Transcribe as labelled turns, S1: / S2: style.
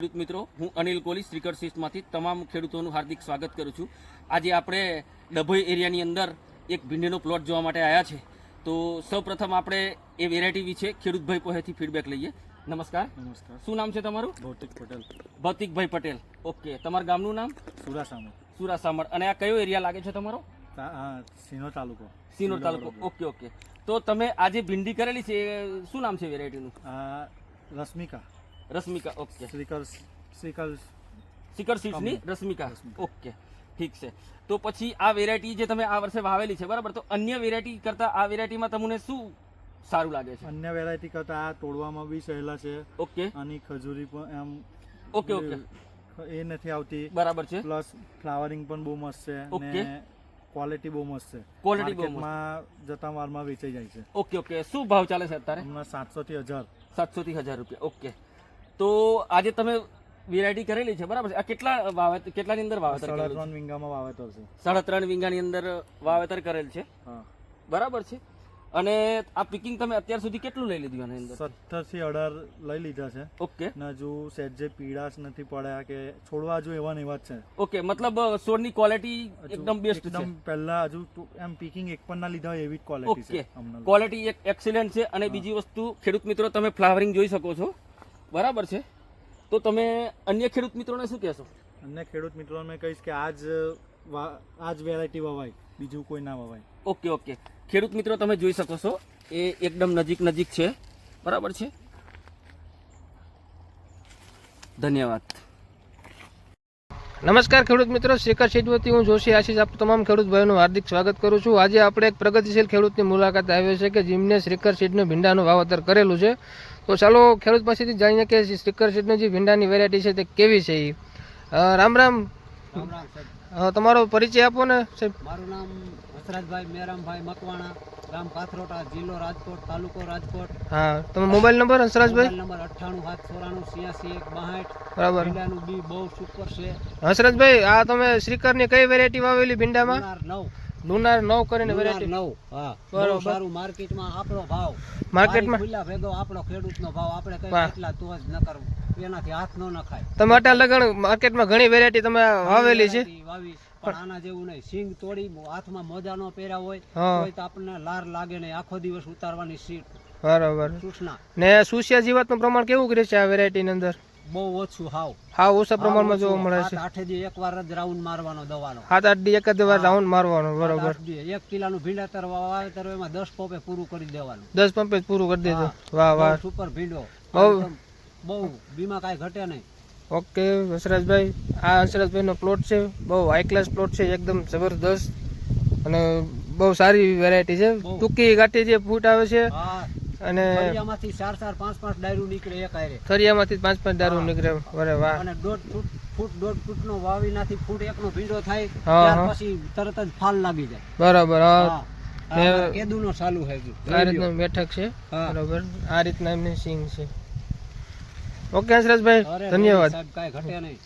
S1: ખેડૂત મિત્રો, હું અનિલ કોહલી શ્રીકર સીડ્સમાંથી તમામ ખેડૂતોનું હાર્દિક સ્વાગત કરું છું. આજે આપણે ડભોઈ એરિયાની અંદર એક ભીંડીનો પ્લોટ જોવા માટે આવ્યા છે. તો સૌપ્રથમ આપણે એ વેરાયટી વિશે ખેડૂતભાઈ પાસેથી ફીડબેક લઈએ. નમસ્કાર.
S2: નમસ્કાર.
S1: શું નામ છે તમારું?
S2: ભૌતિક પટેલ.
S1: ભૌતિકભાઈ પટેલ. ઓકે, તમારા ગામનું નામ?
S2: સુરાસામણ.
S1: સુરાસામણ. અને આ કયો એરિયા લાગે છે તમારો?
S2: સિનોર તાલુકો.
S1: સિનોર તાલુકો. Okay okay. તો તમે આજે ભીંડી કરેલી છે, શું નામ છે વેરાયટીનું?
S2: રશ્મિકા.
S1: રશ્મિકા. ઓકે.
S2: શ્રીકર
S1: સીડ્સની રશ્મિકા. ઓકે, ઠીક છે. તો પછી આ વેરાયટી જે તમે આ વર્ષે વાવેલી છે, બરાબર, તો અન્ય વેરાયટી કરતાં આ વેરાયટીમાં તમને શું સારું લાગે છે?
S2: અન્ય વેરાયટી કરતાં આ તોડવામાં બી સહેલા છે.
S1: ઓકે.
S2: અને ખજૂરી પણ એમ
S1: ઓકે ઓકે
S2: એ નથી આવતી.
S1: બરાબર છે.
S2: પ્લસ ફ્લાવરિંગ પણ બહુ મસ્ત છે.
S1: ઓકે.
S2: અને ક્વોલિટી બહુ મસ્ત છે.
S1: ક્વોલિટી બહુ મસ્ત.
S2: માર્કેટમાં જતા વારમાં વેચાઈ જાય છે.
S1: Okay okay. શું ભાવ ચાલે છે અત્યારે?
S2: હમણાં 700 થી 1000.
S1: 700 થી 1000 રૂપિયા. ઓકે. તો આજે તમે વેરાયટી કરેલી છે, બરાબર છે. આ કેટલાની અંદર વાવેતર કરેલું છે?
S2: 3.5 વીંગામાં વાવેતર છે.
S1: 3.5 વીંગાની અંદર વાવેતર કરેલ છે.
S2: હા,
S1: બરાબર છે. અને આ પિકિંગ તમે અત્યાર સુધી કેટલું લઈ લીધું આની અંદર?
S2: 17 થી 18 લઈ લીધા છે.
S1: ઓકે.
S2: ને હજુ સહેજે પીળાશ નથી પડ્યા કે છોડવા હજુ એવા ને એવા જ છે.
S1: ઓકે, મતલબ છોડની ક્વોલિટી એકદમ બેસ્ટ છે.
S2: એકદમ પહેલા હજુ એમ પીકિંગ એક પણ ના લીધા હોય એવી જ ક્વોલિટી છે.
S1: ઓકે, ક્વોલિટી એક્સિલન્ટ છે. અને બીજી વસ્તુ, ખેડૂત મિત્રો, તમે ફ્લાવરિંગ જોઈ શકો છો, બરાબર છે. તો તમે અન્ય ખેડૂત મિત્રોને શું કહેશો?
S2: અન્ય ખેડૂત મિત્રોને કહીશ કે આજ વેરાયટી વવાય, બીજું કોઈ ના વવાય.
S1: Okay okay. ખેડૂત મિત્રો, તમે જોઈ શકો છો, એ એકદમ નજીક છે, બરાબર છે. ધન્યવાદ.
S3: નમસ્કાર ખેડૂત મિત્રો, શ્રીકર સીડ વતી હું જોશી આશીષ આપ તમામ ખેડૂત ભાઈઓનું હાર્દિક સ્વાગત કરું છું. આજે આપણે એક પ્રગતિશીલ ખેડૂતની મુલાકાત આવ્યો છે કે જેમને શ્રીકર સીડનું ભીંડાનું વાવેતર કરેલું છે. તો ચાલો ખેડૂત પાસેથી જાણીએ કે શ્રીકર સીડની જે ભીંડાની વેરાયટી છે તે કેવી છે. રામ રામ. તમારો પરિચય આપો ને સાહેબ.
S4: મારું નામ હસરતભાઈ મેરામભાઈ મકવાણા, ગામ પાથરોટા, જિલ્લો રાજકોટ, તાલુકો રાજકોટ.
S3: હા, તમે મોબાઈલ નંબર? હંસરાજભાઈ
S4: નંબર 98 794 86 162.
S3: બરાબર.
S4: ભીંડાનું બી બહુ સુપર છે.
S3: હંસરાજભાઈ, આ તમે શ્રીકરની કઈ વેરાયટી વાવેલી ભીંડામાં?
S4: લુનાર 9.
S3: લુનાર 9 કરીને વેરાયટી.
S4: 9. હા,
S3: બરોબર.
S4: બહુ સારું. માર્કેટમાં આપણો ભાવ,
S3: માર્કેટમાં
S4: ખુલ્લા ભેગો આપણો ખેડૂતનો ભાવ. આપણે કઈ એટલા તો જ ન કરવું, એનાથી હાથ ન નખાય.
S3: તમે અત્યારે લગન માર્કેટમાં ઘણી વેરાયટી તમે વાવેલી છે.
S4: વાવી, પણ આના જેવું નહીં. સિંગ તોડી હાથમાં મોજા ન પહેર્યા હોય તો આપણને લાર લાગે નહીં. આખો દિવસ ઉતારવાની સીટ.
S3: બરાબર.
S4: સૂચના.
S3: ને સુસિયા જીવાતનું પ્રમાણ કેવું રહે છે આ વેરાયટીની અંદર?
S4: બહુ ઓછું.
S3: હાવ ઓછા પ્રમાણમાં જોવા મળે છે.
S4: 8 દી એકવાર જ રાઉન્ડ મારવાનો દવાનો.
S3: 7-8 દી એક જ વાર રાઉન્ડ મારવાનો. બરાબર.
S4: 1 કિલોનું ભીંડાતર વાવેતર એમાં 10 પંપે પૂરું કરી દેવાનું.
S3: 10 પંપે જ પૂરું કરી દીધું. વાહ વાહ.
S4: સુપર ભીંડો. બહુ બીમાં કાંઈ ઘટે નહીં.
S3: ઓકે હંસરાજભાઈ, આ હંસરાજભાઈનો પ્લોટ છે. બહુ હાઈ ક્લાસ પ્લોટ છે, એકદમ જબરદસ્ત અને બહુ સારી વેરાયટી છે. ટૂંકી ગાંઠી જે ફૂટ આવે છે. અને
S4: થરિયામાંથી 4-4 5-5 ડાયરું નીકળે એક હારે.
S3: થરિયામાંથી 5-5 ડાયરું નીકળે. અરે વાહ.
S4: અને 1.5 ફૂટ નો વાવી નાથી ફૂટ એકનો ભીંડો થાય, ત્યાર પછી તરત જ ફાલ લાગી જાય.
S3: બરાબર.
S4: હા, કેદુનો ચાલુ છે.
S3: આ રીતનું બેઠક છે. બરાબર. આ રીતના એમની સિંગ છે. ઓકે હંસરાજભાઈ, ધન્યવાદ.
S4: કાંઈ ઘટે નહીં.